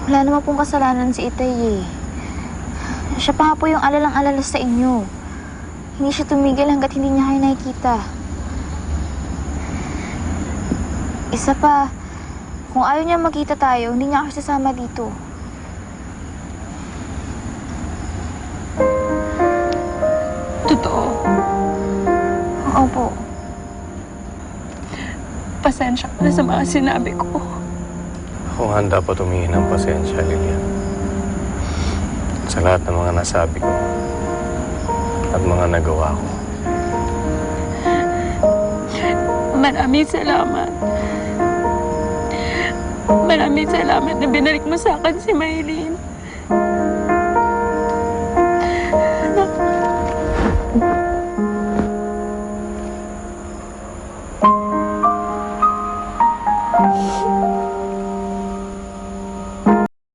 Wala naman pong kasalanan si Itay eh. Siya pa nga po yung alalang-alala sa inyo. Hindi siya tumigil hanggat hindi niya kayo nakikita. Isa pa, kung ayaw niya makita tayo, hindi niya ako sasama dito. Totoo. Opo. Pasensya ka na sa mga sinabi ko. Kung handa pa tumingin ng pasensya, Lilian. Sa lahat ng mga nasabi ko at mga nagawa ko. Maraming salamat. Maraming salamat na binalik mo sa akin si Maylene.